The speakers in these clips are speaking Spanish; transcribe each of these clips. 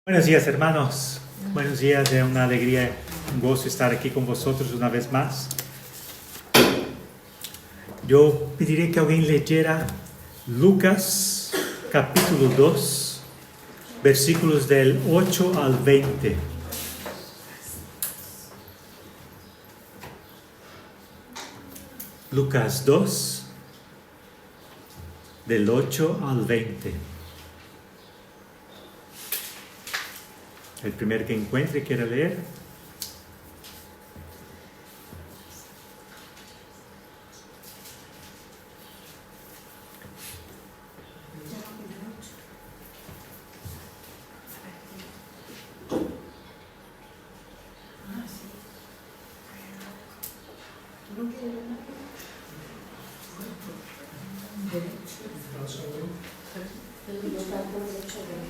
Buenos días, hermanos. Buenos días, es una alegría, un gozo estar aquí con vosotros una vez más. Yo pediría que alguien leyera Lucas capítulo 2, versículos del 8 al 20. Lucas 2, del 8 al 20. El primer que encuentre quiera leer.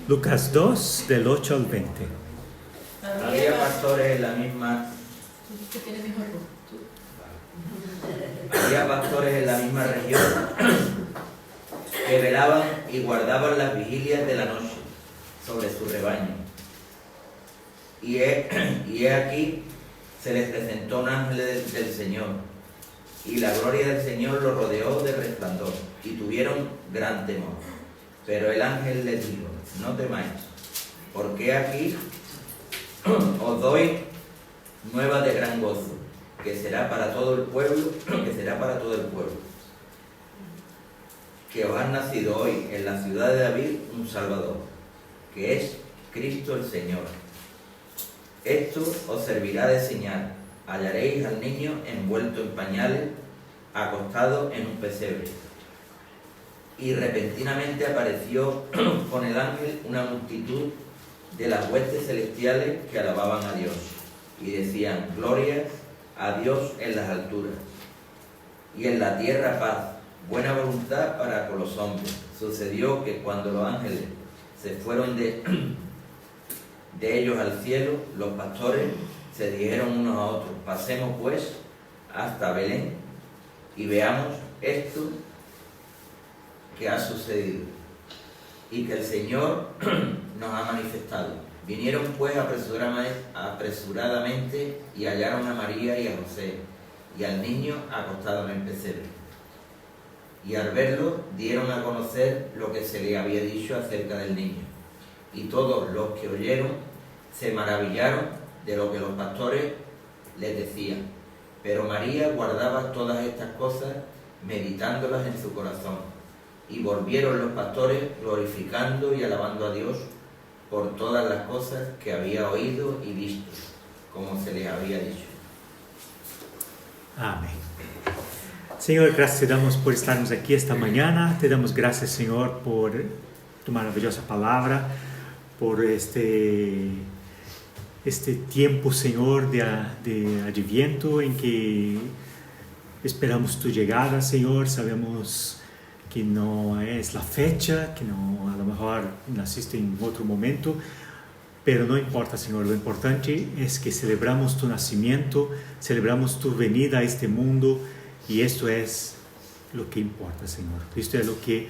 Lucas 2, del 8 al 20. Había pastores en la misma región que velaban y guardaban las vigilias de la noche sobre su rebaño. Y he aquí se les presentó un ángel del Señor, y la gloria del Señor los rodeó de resplandor, y tuvieron gran temor. Pero el ángel les dijo: no temáis, porque aquí os doy nueva de gran gozo, que será para todo el pueblo, que os ha nacido hoy en la ciudad de David un Salvador, que es Cristo el Señor. Esto os servirá de señal: hallaréis al niño envuelto en pañales, acostado en un pesebre. Y repentinamente apareció con el ángel una multitud de las huestes celestiales que alababan a Dios y decían: gloria a Dios en las alturas, y en la tierra paz, buena voluntad para con los hombres. Sucedió que cuando los ángeles se fueron de ellos al cielo, los pastores se dijeron unos a otros: pasemos pues hasta Belén y veamos esto que ha sucedido y que el Señor nos ha manifestado. Vinieron pues apresuradamente y hallaron a María y a José y al niño acostado en el pesebre. Y al verlo dieron a conocer lo que se le había dicho acerca del niño. Y todos los que oyeron se maravillaron de lo que los pastores les decían. Pero María guardaba todas estas cosas, meditándolas en su corazón. Y volvieron los pastores glorificando y alabando a Dios por todas las cosas que había oído y visto, como se les había dicho. Amén. Señor, gracias te damos por estarnos aquí esta mañana. Te damos gracias, Señor, por tu maravillosa palabra, por este tiempo, Señor, de Adviento en que esperamos tu llegada, Señor. Sabemos que no es la fecha, que no, a lo mejor naciste en otro momento, pero no importa, Señor. Lo importante es que celebramos tu nacimiento, celebramos tu venida a este mundo, y esto es lo que importa, Señor. Esto es lo que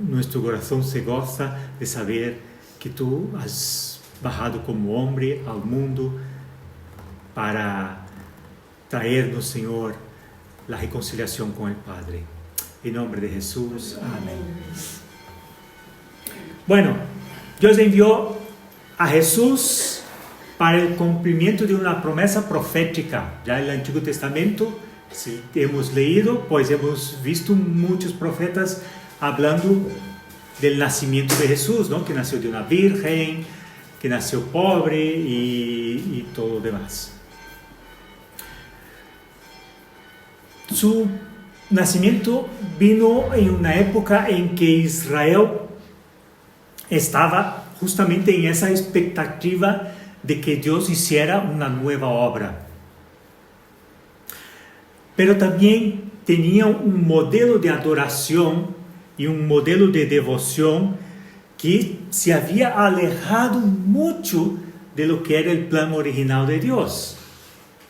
nuestro corazón se goza de saber, que tú has bajado como hombre al mundo para traernos, Señor, la reconciliación con el Padre. En nombre de Jesús, amén. Bueno, Dios envió a Jesús para el cumplimiento de una promesa profética. Ya en el Antiguo Testamento, si hemos leído, pues hemos visto muchos profetas hablando del nacimiento de Jesús, ¿no? Que nació de una virgen, que nació pobre y todo lo demás. Su nacimiento vino en una época en que Israel estaba justamente en esa expectativa de que Dios hiciera una nueva obra. Pero también tenía un modelo de adoración y un modelo de devoción que se había alejado mucho de lo que era el plan original de Dios,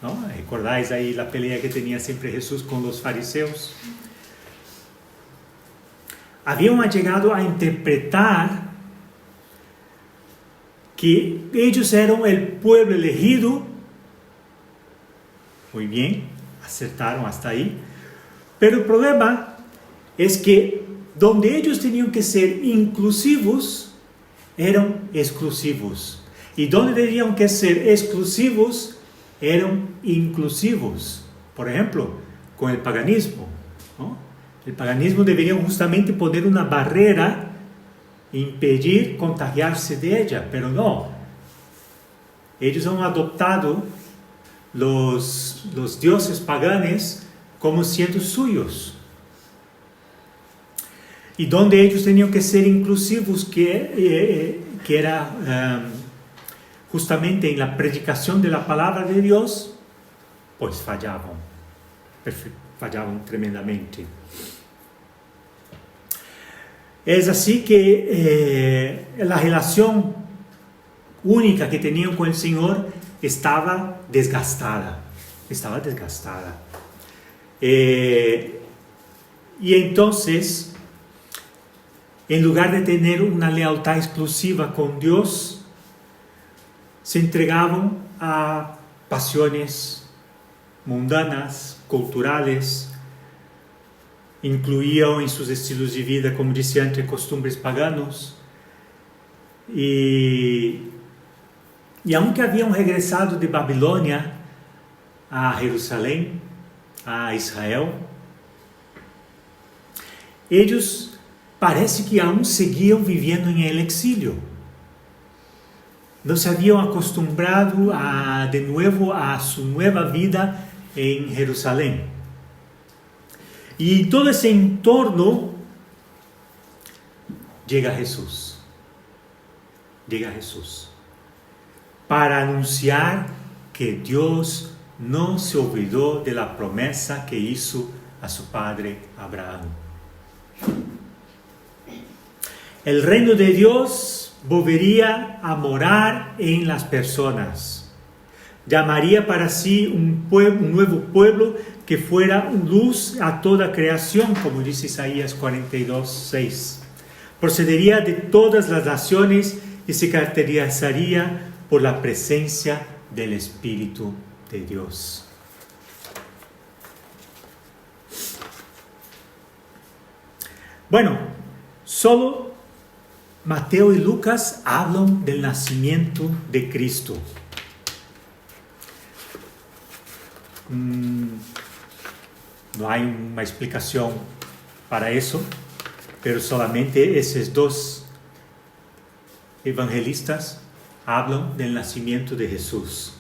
¿no? ¿Recordáis ahí la pelea que tenía siempre Jesús con los fariseos? Habían llegado a interpretar que ellos eran el pueblo elegido. Muy bien, acertaron hasta ahí. Pero el problema es que donde ellos tenían que ser inclusivos, eran exclusivos. Y donde tenían que ser exclusivos, eran inclusivos. Por ejemplo, con el paganismo, ¿no? El paganismo debería justamente poner una barrera, impedir contagiarse de ella, pero no. Ellos han adoptado los dioses paganos como siendo suyos. Y donde ellos tenían que ser inclusivos, que era justamente en la predicación de la palabra de Dios, pues fallaban tremendamente. Es así que la relación única que tenían con el Señor estaba desgastada. Y entonces, en lugar de tener una lealtad exclusiva con Dios, se entregaban a pasiones mundanas, culturales, incluían en sus estilos de vida, como decía antes, costumbres paganos, y aunque habían regresado de Babilonia a Jerusalén, a Israel, ellos parece que aún seguían viviendo en el exilio. No se habían acostumbrado de nuevo a su nueva vida en Jerusalén. Y todo ese entorno llega Jesús para anunciar que Dios no se olvidó de la promesa que hizo a su padre Abraham. El reino de Dios volvería a morar en las personas. Llamaría para sí un nuevo pueblo que fuera luz a toda creación, como dice Isaías 42:6. Procedería de todas las naciones y se caracterizaría por la presencia del Espíritu de Dios. Bueno, solo Mateo y Lucas hablan del nacimiento de Cristo. No hay una explicación para eso, pero solamente esos dos evangelistas hablan del nacimiento de Jesús.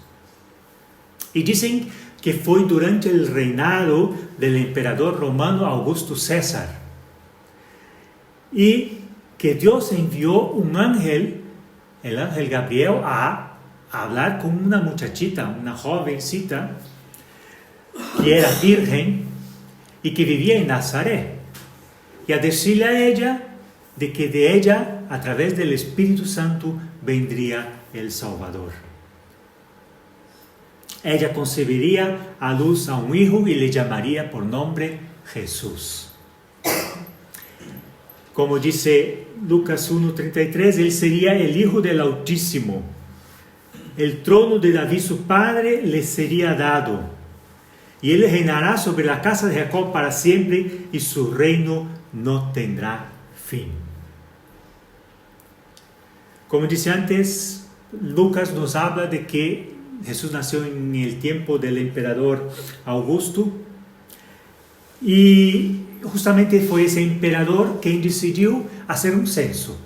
Y dicen que fue durante el reinado del emperador romano Augusto César. Y que Dios envió un ángel, el ángel Gabriel, a hablar con una muchachita, una jovencita, que era virgen y que vivía en Nazaret, y a decirle a ella de que de ella, a través del Espíritu Santo, vendría el Salvador. Ella concebiría a luz a un hijo y le llamaría por nombre Jesús. Como dice Lucas 1:33, él sería el Hijo del Altísimo. El trono de David su padre le sería dado, y él reinará sobre la casa de Jacob para siempre, y su reino no tendrá fin. Como dice antes, Lucas nos habla de que Jesús nació en el tiempo del emperador Augusto, y justamente fue ese emperador quien decidió hacer un censo.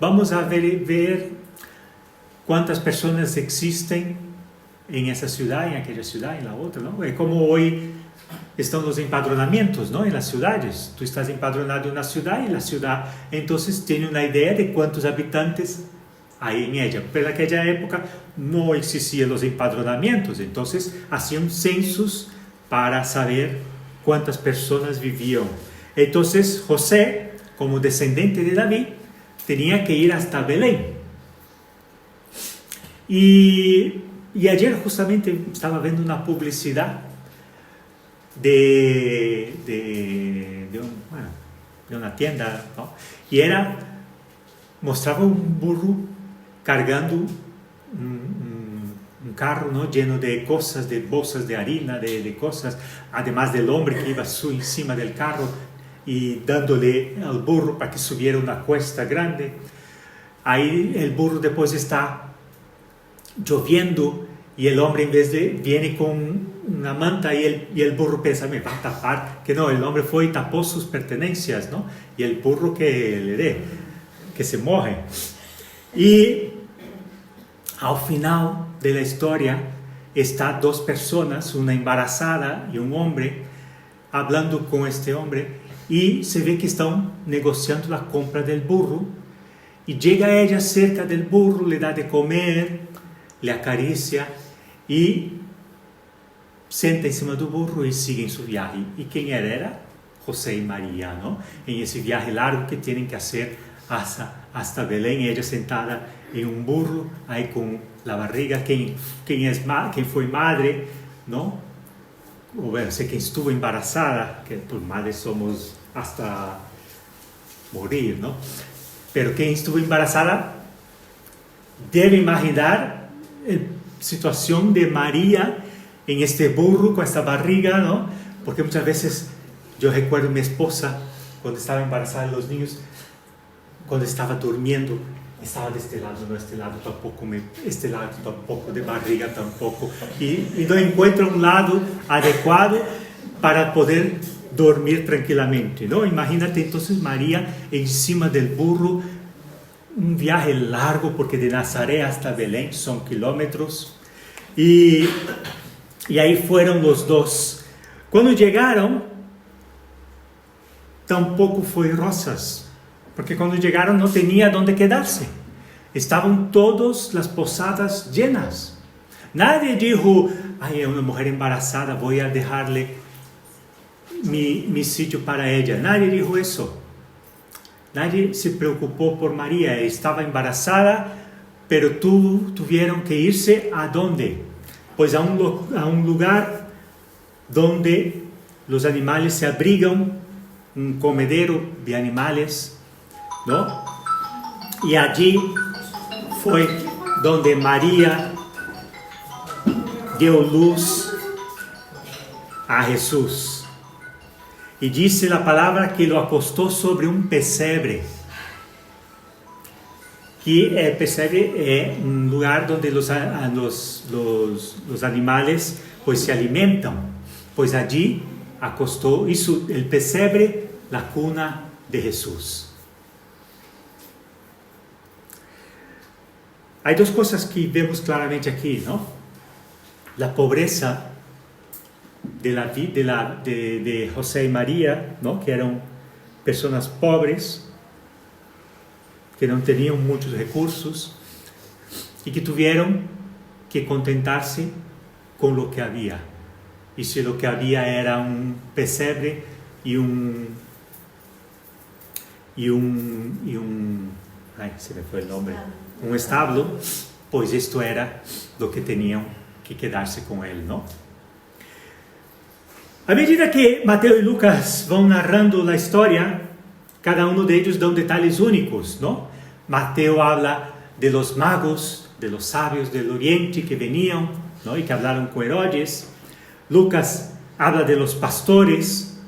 Vamos a ver cuántas personas existen en esa ciudad, en aquella ciudad, en la otra, ¿no? Es como hoy están los empadronamientos, ¿no? En las ciudades. Tú estás empadronado en una ciudad y la ciudad entonces tiene una idea de cuántos habitantes hay en ella. Pero en aquella época no existían los empadronamientos, entonces hacían censos para saber cuántas personas vivían. Entonces José, como descendiente de David, tenía que ir hasta Belén. Y ayer justamente estaba viendo una publicidad de una tienda, ¿no? Y era mostraba un burro cargando un carro, ¿no? Lleno de cosas, de bolsas de harina, de cosas, además del hombre que iba encima del carro y dándole al burro para que subiera una cuesta grande. Ahí el burro después está lloviendo y el hombre en vez de viene con una manta y el burro piensa, me va a tapar, que no, el hombre fue y tapó sus pertenencias, ¿no? Y el burro que le dé, que se moje. Y al final de la historia está dos personas, una embarazada y un hombre, hablando con este hombre, y se ve que están negociando la compra del burro, y llega ella cerca del burro, le da de comer, le acaricia y senta encima del burro y sigue en su viaje. ¿Y quién era? José y María, ¿no? En ese viaje largo que tienen que hacer hasta Belén, ella sentada en un burro, ahí con la barriga, quien fue madre, ¿no? O bueno, sé que estuvo embarazada, que por madre somos hasta morir, ¿no? Pero quien estuvo embarazada debe imaginar la situación de María en este burro con esta barriga, ¿no? Porque muchas veces yo recuerdo a mi esposa cuando estaba embarazada de los niños, cuando estaba durmiendo, estaba de este lado, no este lado tampoco, este lado tampoco, de barriga tampoco, y no encuentro un lado adecuado para poder dormir tranquilamente, ¿no? Imagínate entonces María encima del burro, un viaje largo porque de Nazaret hasta Belén son kilómetros, y ahí fueron los dos. Cuando llegaron, tampoco fue rosas, porque cuando llegaron no tenía dónde quedarse. Estaban todas las posadas llenas. Nadie dijo, ay, una mujer embarazada, voy a dejarle mi sitio para ella. Nadie dijo eso. Nadie se preocupó por María. Estaba embarazada, pero tuvieron que irse ¿a dónde? Pues a un lugar donde los animales se abrigan, un comedero de animales, ¿no? Y allí fue donde María dio luz a Jesús. Y dice la palabra que lo acostó sobre un pesebre. Que el pesebre es un lugar donde los animales pues se alimentan. Pues allí hizo el pesebre la cuna de Jesús. Hay dos cosas que vemos claramente aquí, ¿no? La pobreza de José y María, ¿no? Que eran personas pobres, que no tenían muchos recursos y que tuvieron que contentarse con lo que había. Y si lo que había era un pesebre y ay, se me fue el nombre, un establo, pues esto era lo que tenían que quedarse con él, ¿no? A medida que Mateo y Lucas van narrando la historia, cada uno de ellos da detalles únicos, ¿no? Mateo habla de los magos, de los sabios del oriente que venían, ¿no? Y que hablaron con Herodes. Lucas habla de los pastores.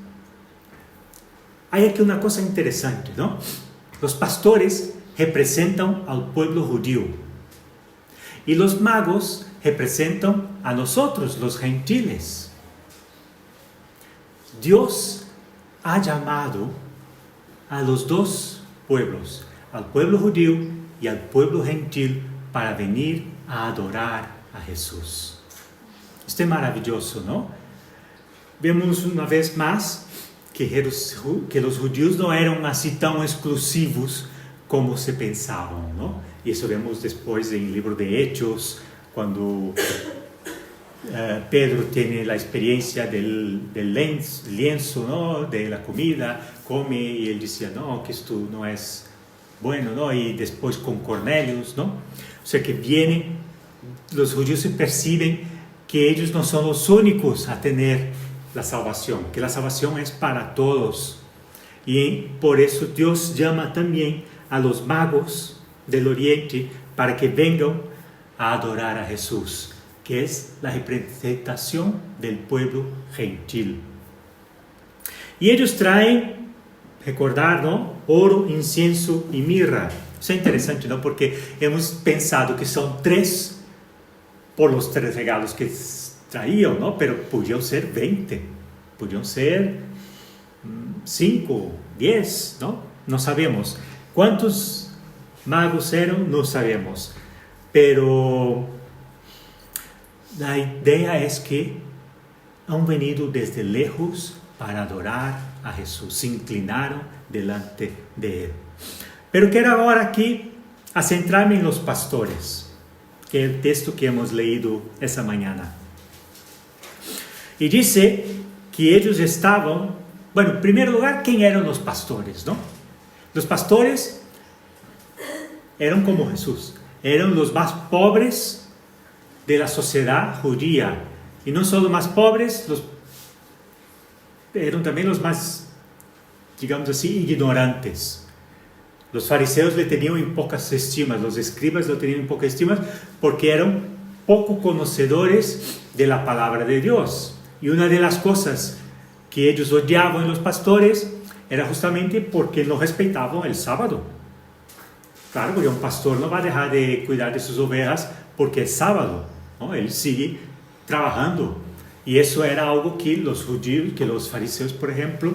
Hay aquí una cosa interesante, ¿no? Los pastores representan al pueblo judío y los magos representan a nosotros, los gentiles. Dios ha llamado a los dos pueblos, al pueblo judío y al pueblo gentil, para venir a adorar a Jesús. Esto es maravilloso, ¿no? Vemos una vez más que los judíos no eran así tan exclusivos como se pensaban, ¿no? Y eso vemos después en el libro de Hechos, cuando Pedro tiene la experiencia del lienzo, ¿no? De la comida, come y él decía, no, que esto no es bueno, ¿no? Y después con Cornelio, ¿no? O sea que los judíos se perciben que ellos no son los únicos a tener la salvación, que la salvación es para todos. Y por eso Dios llama también a los magos del Oriente para que vengan a adorar a Jesús, que es la representación del pueblo gentil. Y ellos traen, recordar, ¿no?, oro, incienso y mirra. Eso es interesante, ¿no?, porque hemos pensado que son 3 por los 3 regalos que traían, ¿no?, pero podían ser 20, podían ser 5, 10, ¿no? No sabemos. ¿Cuántos magos eran? No sabemos. Pero la idea es que han venido desde lejos para adorar a Jesús, se inclinaron delante de Él. Pero quiero ahora aquí a centrarme en los pastores, que es el texto que hemos leído esa mañana. Y dice que ellos estaban, bueno, en primer lugar, ¿quién eran los pastores, no? Los pastores eran como Jesús, eran los más pobres de la sociedad judía. Y no solo más pobres, eran también los más, digamos así, ignorantes. Los fariseos le tenían en pocas estimas, los escribas lo tenían en pocas estimas porque eran poco conocedores de la palabra de Dios. Y una de las cosas que ellos odiaban en los pastores era justamente porque no respetaban el sábado. Claro, porque un pastor no va a dejar de cuidar de sus ovejas porque es sábado, ¿no? Él sigue trabajando. Y eso era algo que los judíos, que los fariseos, por ejemplo,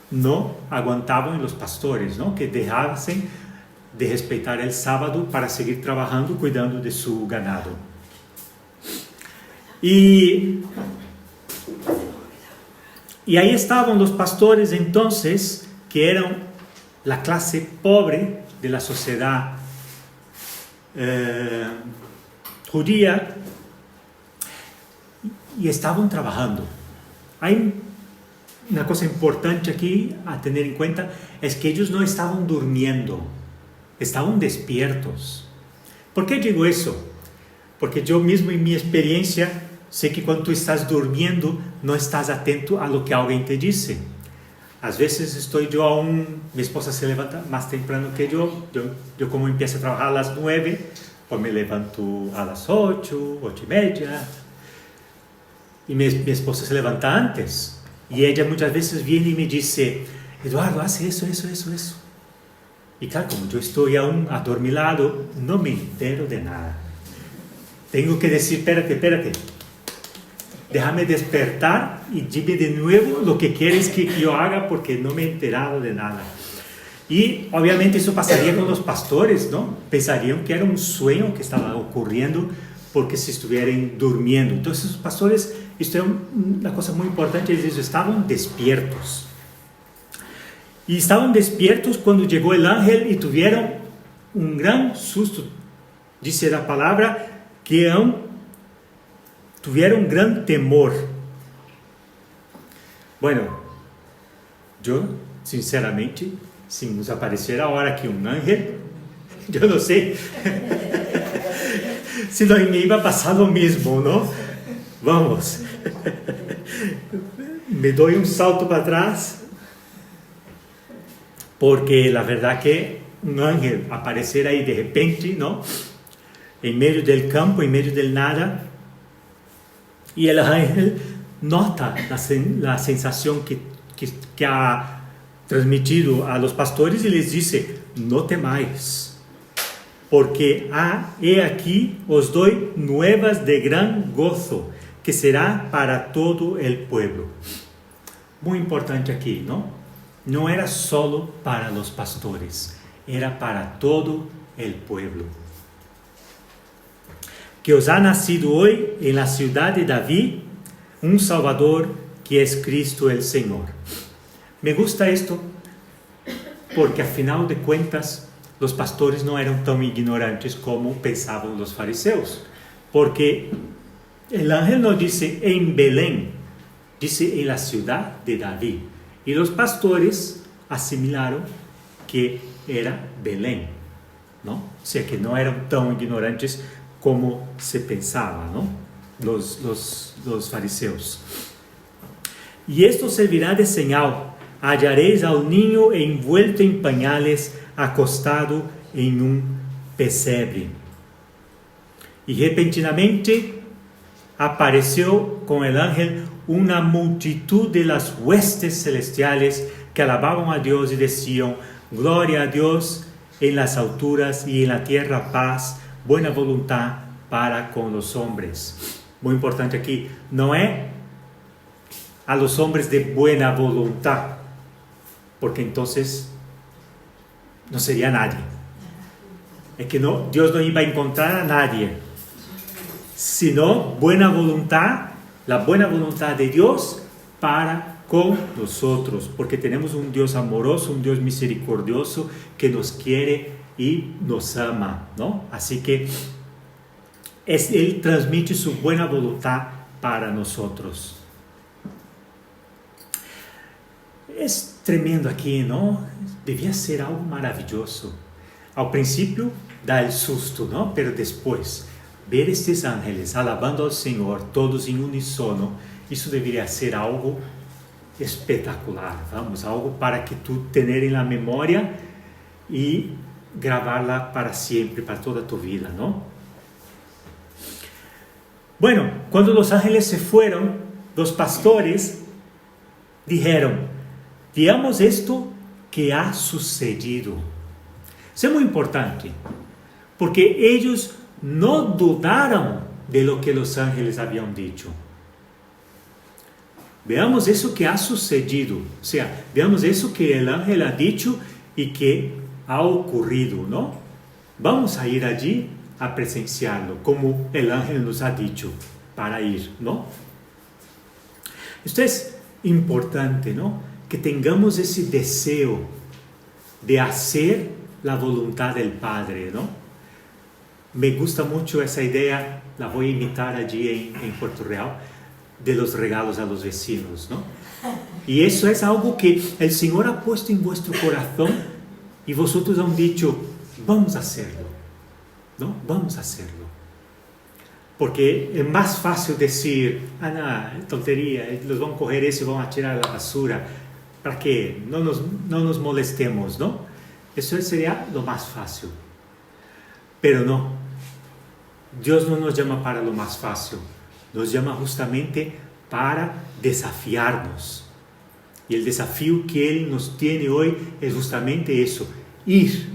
no aguantaban en los pastores, ¿no?, que dejasen de respetar el sábado para seguir trabajando, cuidando de su ganado. Y ahí estaban los pastores entonces, que eran la clase pobre de la sociedad judía, y estaban trabajando. Hay una cosa importante aquí a tener en cuenta, es que ellos no estaban durmiendo, estaban despiertos. ¿Por qué digo eso? Porque yo mismo en mi experiencia sé que cuando tú estás durmiendo no estás atento a lo que alguien te dice. A veces estoy yo aún, mi esposa se levanta más temprano que yo como empiezo a trabajar a las 9, pues me levanto a las 8, 8:30, y mi esposa se levanta antes. Y ella muchas veces viene y me dice: Eduardo, hace eso. Y claro, como yo estoy aún adormilado, no me entero de nada. Tengo que decir: espérate. Déjame despertar y dime de nuevo lo que quieres que yo haga, porque no me he enterado de nada. Y obviamente eso pasaría con los pastores, ¿no? Pensarían que era un sueño que estaba ocurriendo porque se estuvieran durmiendo. Entonces los pastores, esto es una cosa muy importante, ellos estaban despiertos. Y estaban despiertos cuando llegó el ángel y tuvieron un gran susto. Dice la palabra que tuvieron gran temor. Bueno, yo sinceramente, si nos apareciera ahora aquí un ángel, yo no sé si no me iba a pasar lo mismo, ¿no? Vamos, me doy un salto para atrás, porque la verdad que un ángel aparecer ahí de repente, ¿no?, en medio del campo, en medio del nada, y el ángel nota la sensación que ha transmitido a los pastores y les dice: no temáis, porque he aquí os doy nuevas de gran gozo, que será para todo el pueblo. Muy importante aquí, ¿no? No era solo para los pastores, era para todo el pueblo. Que os ha nacido hoy en la ciudad de David un Salvador, que es Cristo el Señor. Me gusta esto porque, a final de cuentas, los pastores no eran tan ignorantes como pensaban los fariseos, porque el ángel no dice en Belén, dice en la ciudad de David, y los pastores asimilaron que era Belén, ¿no? O sea que no eran tan ignorantes como se pensaba, ¿no?, los fariseos. Y esto servirá de señal: hallaréis al niño envuelto en pañales, acostado en un pesebre. Y repentinamente apareció con el ángel una multitud de las huestes celestiales que alababan a Dios y decían: gloria a Dios en las alturas y en la tierra paz, buena voluntad para con los hombres. Muy importante aquí, no es a los hombres de buena voluntad, porque entonces no sería nadie. Es que no, Dios no iba a encontrar a nadie, sino buena voluntad, la buena voluntad de Dios para con nosotros, porque tenemos un Dios amoroso, un Dios misericordioso que nos quiere y nos ama, ¿no? Así que Él transmite su buena voluntad para nosotros. Es tremendo aquí, ¿no? Debía ser algo maravilloso. Al principio da el susto, ¿no? Pero después, ver estos ángeles alabando al Señor, todos en unísono, eso debería ser algo espectacular, vamos, algo para que tú tener en la memoria y grabarla para siempre, para toda tu vida, ¿no? Bueno, cuando los ángeles se fueron, los pastores dijeron: veamos esto que ha sucedido. Eso es muy importante, porque ellos no dudaron de lo que los ángeles habían dicho. Veamos eso que ha sucedido, o sea, veamos eso que el ángel ha dicho y que ha ocurrido, ¿no? Vamos a ir allí a presenciarlo, como el ángel nos ha dicho para ir, ¿no? Esto es importante, ¿no? Que tengamos ese deseo de hacer la voluntad del Padre, ¿no? Me gusta mucho esa idea, la voy a imitar allí en Puerto Real, de los regalos a los vecinos, ¿no? Y eso es algo que el Señor ha puesto en vuestro corazón y vosotros han dicho: vamos a hacerlo, ¿no? Vamos a hacerlo. Porque es más fácil decir: no, tontería, los van a coger eso y van a tirar a la basura. ¿Para qué? No nos molestemos, ¿no? Eso sería lo más fácil. Pero no, Dios no nos llama para lo más fácil. Nos llama justamente para desafiarnos. Y el desafío que Él nos tiene hoy es justamente eso: ir.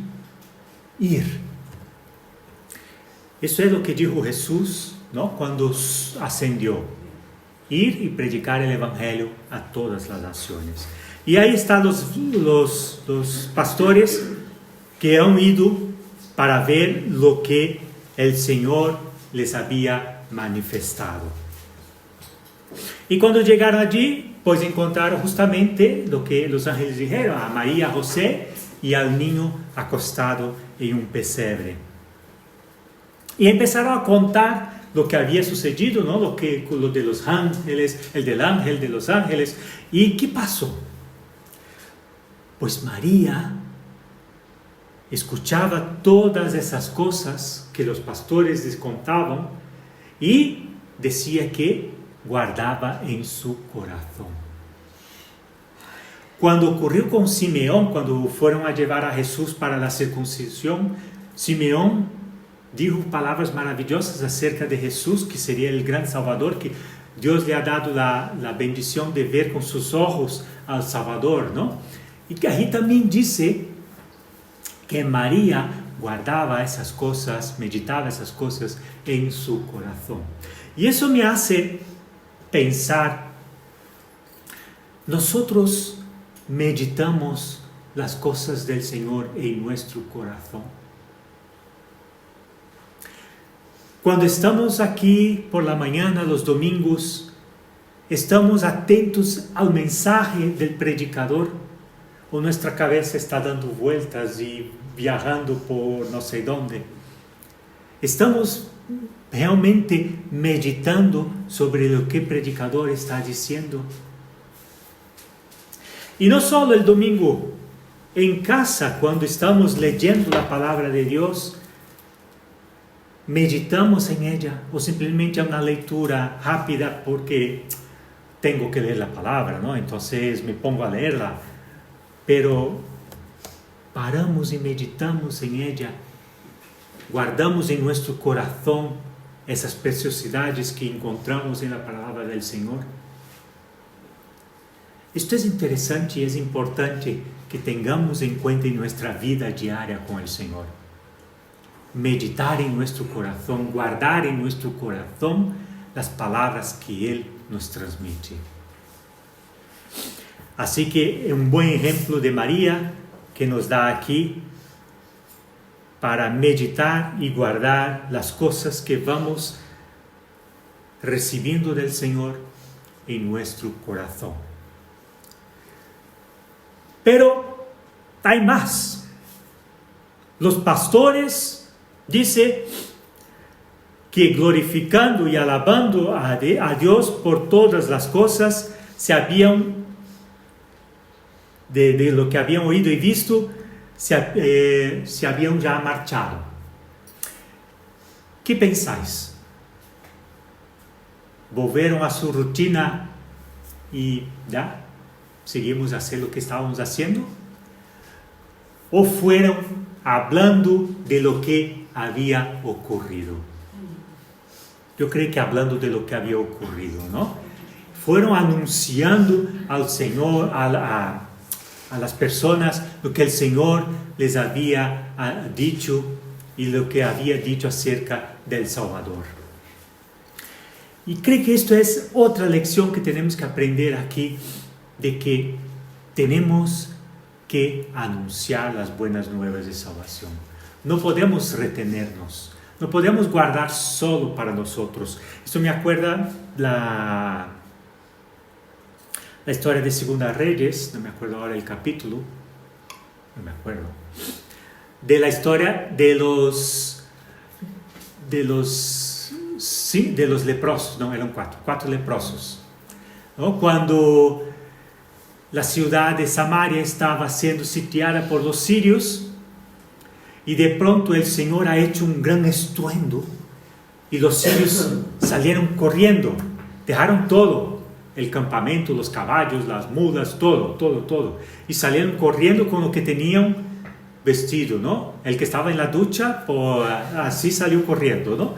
Eso es lo que dijo Jesús, ¿no? Cuando ascendió: ir y predicar el Evangelio a todas las naciones. Y ahí están los pastores que han ido para ver lo que el Señor les había manifestado. Y cuando llegaron allí, pues encontraron justamente lo que los ángeles dijeron: a María, a José y al niño acostado en un pesebre. Y empezaron a contar lo que había sucedido, ¿no? Lo de los ángeles, el del ángel de los ángeles. ¿Y qué pasó? Pues María escuchaba todas esas cosas que los pastores les contaban y decía que guardaba en su corazón. Cuando ocurrió con Simeón, cuando fueron a llevar a Jesús para la circuncisión, Simeón dijo palabras maravillosas acerca de Jesús, que sería el gran Salvador, que Dios le ha dado la bendición de ver con sus ojos al Salvador, ¿no? Y que ahí también dice que María guardaba esas cosas, meditaba esas cosas en su corazón. Y eso me hace pensar, nosotros meditamos las cosas del Señor en nuestro corazón. Cuando estamos aquí por la mañana, los domingos, estamos atentos al mensaje del predicador, o nuestra cabeza está dando vueltas y viajando por no sé dónde. Estamos realmente meditando sobre lo que el predicador está diciendo. Y no solo el domingo, en casa, cuando estamos leyendo la palabra de Dios, meditamos en ella, o simplemente una lectura rápida porque tengo que leer la palabra, ¿no? Entonces me pongo a leerla. Pero paramos y meditamos en ella, guardamos en nuestro corazón esas preciosidades que encontramos en la palabra del Señor. Esto es interesante y es importante que tengamos en cuenta en nuestra vida diaria con el Señor. Meditar en nuestro corazón, guardar en nuestro corazón las palabras que Él nos transmite. Así que un buen ejemplo de María que nos da aquí para meditar y guardar las cosas que vamos recibiendo del Señor en nuestro corazón. Pero hay más. Los pastores dicen que glorificando y alabando a Dios por todas las cosas, se habían, de lo que habían oído y visto, se habían ya marchado. ¿Qué pensáis? ¿Volvieron a su rutina y ya seguimos a hacer lo que estábamos haciendo? ¿O fueron hablando de lo que había ocurrido? Yo creo que hablando de lo que había ocurrido, ¿no? Fueron anunciando al Señor, a las personas, lo que el Señor les había dicho y lo que había dicho acerca del Salvador. Y creo que esto es otra lección que tenemos que aprender aquí, de que tenemos que anunciar las buenas nuevas de salvación. No podemos retenernos, no podemos guardar solo para nosotros. Esto me acuerda la historia de Segunda Reyes, no me acuerdo ahora el capítulo, no me acuerdo, de la historia de los leprosos, no, eran cuatro leprosos, ¿no? Cuando la ciudad de Samaria estaba siendo sitiada por los sirios y de pronto el Señor ha hecho un gran estruendo y los sirios salieron corriendo, dejaron todo, el campamento, los caballos, las mulas, todo, y salieron corriendo con lo que tenían vestido, ¿no? El que estaba en la ducha, pues así salió corriendo, ¿no?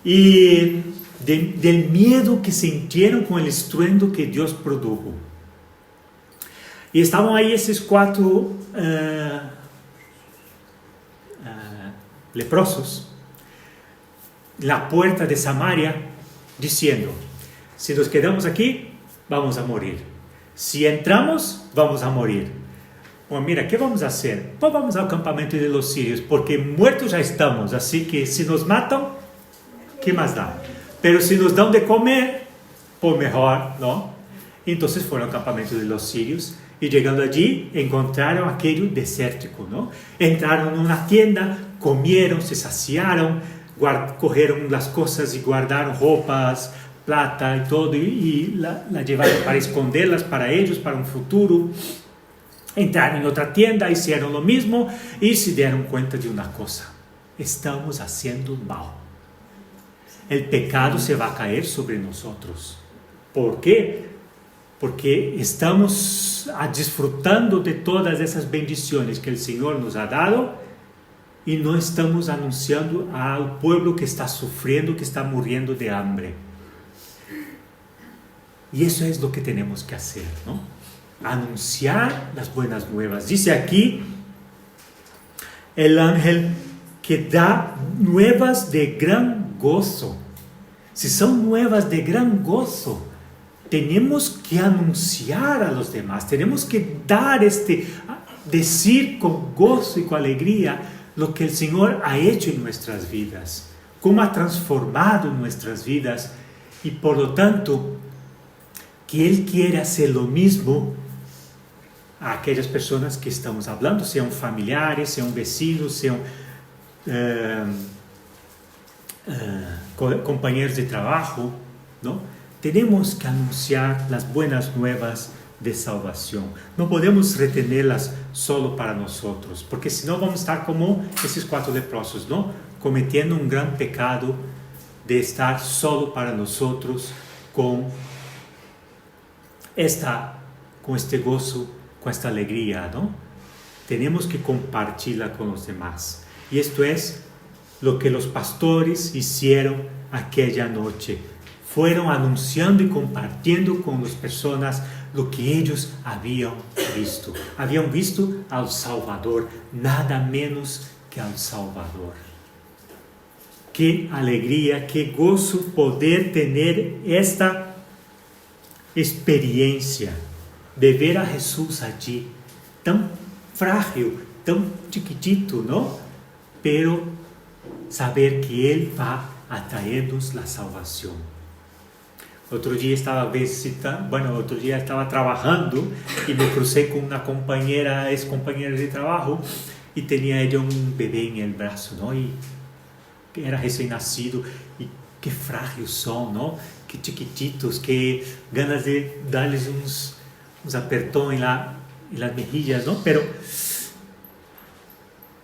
Y del miedo que sintieron con el estruendo que Dios produjo. Y estaban ahí esos cuatro leprosos en la puerta de Samaria, diciendo: si nos quedamos aquí, vamos a morir. Si entramos, vamos a morir. Bueno, mira, ¿qué vamos a hacer? Pues vamos al campamento de los sirios, porque muertos ya estamos, así que si nos matan, ¿qué más da? Pero si nos dan de comer, pues mejor, ¿no? Entonces fueron al campamento de los sirios y llegando allí encontraron aquello desértico, ¿no? Entraron en una tienda, comieron, se saciaron, cogieron las cosas y guardaron ropas, plata y todo, y la llevaron para esconderlas para ellos, para un futuro. Entraron en otra tienda, hicieron lo mismo y se dieron cuenta de una cosa: estamos haciendo mal. El pecado se va a caer sobre nosotros. ¿Por qué? Porque estamos disfrutando de todas esas bendiciones que el Señor nos ha dado y no estamos anunciando al pueblo que está sufriendo, que está muriendo de hambre. Y eso es lo que tenemos que hacer, ¿no? Anunciar las buenas nuevas. Dice aquí el ángel que da nuevas de gran gozo. Si son nuevas de gran gozo, tenemos que anunciar a los demás, tenemos que decir con gozo y con alegría lo que el Señor ha hecho en nuestras vidas, cómo ha transformado nuestras vidas, y por lo tanto que Él quiere hacer lo mismo a aquellas personas que estamos hablando, sean familiares, sean vecinos, sean compañeros de trabajo, ¿no? Tenemos que anunciar las buenas nuevas de salvación. No podemos retenerlas solo para nosotros, porque si no vamos a estar como esos cuatro leprosos, ¿no? Cometiendo un gran pecado de estar solo para nosotros con este gozo, con esta alegría, ¿no? tenemos que compartirla con los demás. Y esto es lo que los pastores hicieron aquella noche. Fueron anunciando y compartiendo con las personas lo que ellos habían visto. Habían visto al Salvador, nada menos que al Salvador. Qué alegría, qué gozo poder tener esta experiencia de ver a Jesús allí, tan frágil, tan chiquitito, ¿no? Pero saber que Él va a traernos la salvación. Otro día estaba trabajando y me crucé con una compañera, ex compañera de trabajo, y tenía ella un bebé en el brazo, ¿no? Y era recién nacido, y qué frágiles son, ¿no? Qué chiquititos, qué ganas de darles uns apertón en las mejillas, ¿no? Pero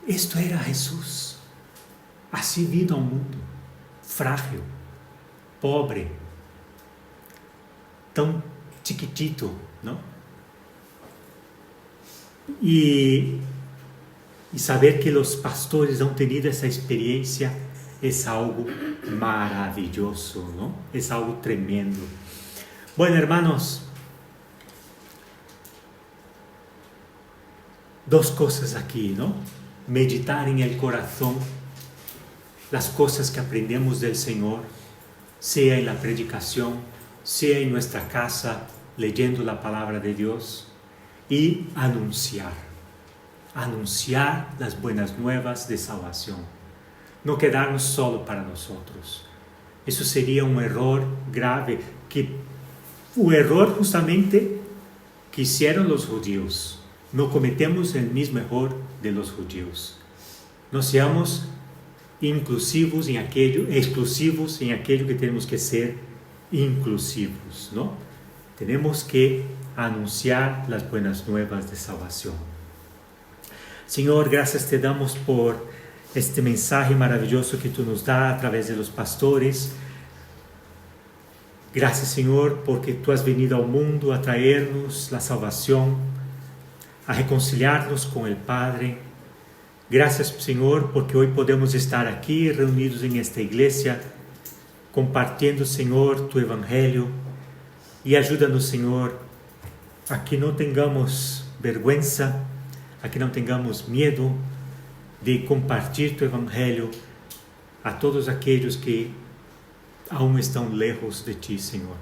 esto era Jesús, así vino al mundo, frágil, pobre, tan chiquitito, ¿no? Y saber que los pastores han tenido esa experiencia es algo maravilloso, ¿no? Es algo tremendo. Bueno, hermanos, dos cosas aquí, ¿no? Meditar en el corazón las cosas que aprendemos del Señor, sea en la predicación, sea en nuestra casa, leyendo la palabra de Dios, y anunciar las buenas nuevas de salvación. No quedarnos solo para nosotros. Eso sería un error grave, un error justamente que hicieron los judíos. No cometemos el mismo error de los judíos. No seamos exclusivos en aquello que tenemos que ser inclusivos, ¿no? Tenemos que anunciar las buenas nuevas de salvación. Señor, gracias te damos por este mensaje maravilloso que tú nos das a través de los pastores. Gracias, Señor, porque tú has venido al mundo a traernos la salvación, a reconciliarnos con el Padre. Gracias, Señor, porque hoy podemos estar aquí reunidos en esta iglesia, compartiendo, Señor, tu evangelio. Y ayúdanos, Señor, a que no tengamos vergüenza, a que no tengamos miedo de compartir tu evangelio a todos aquellos que aún están lejos de ti, Señor.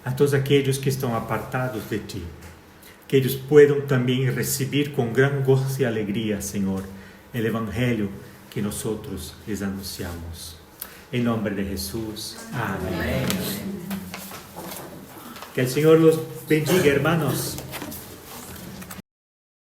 A todos aquellos que están apartados de ti. Que ellos puedan también recibir con gran gozo y alegría, Señor, el evangelio que nosotros les anunciamos. En nombre de Jesús. Amén. Que el Señor los bendiga, hermanos.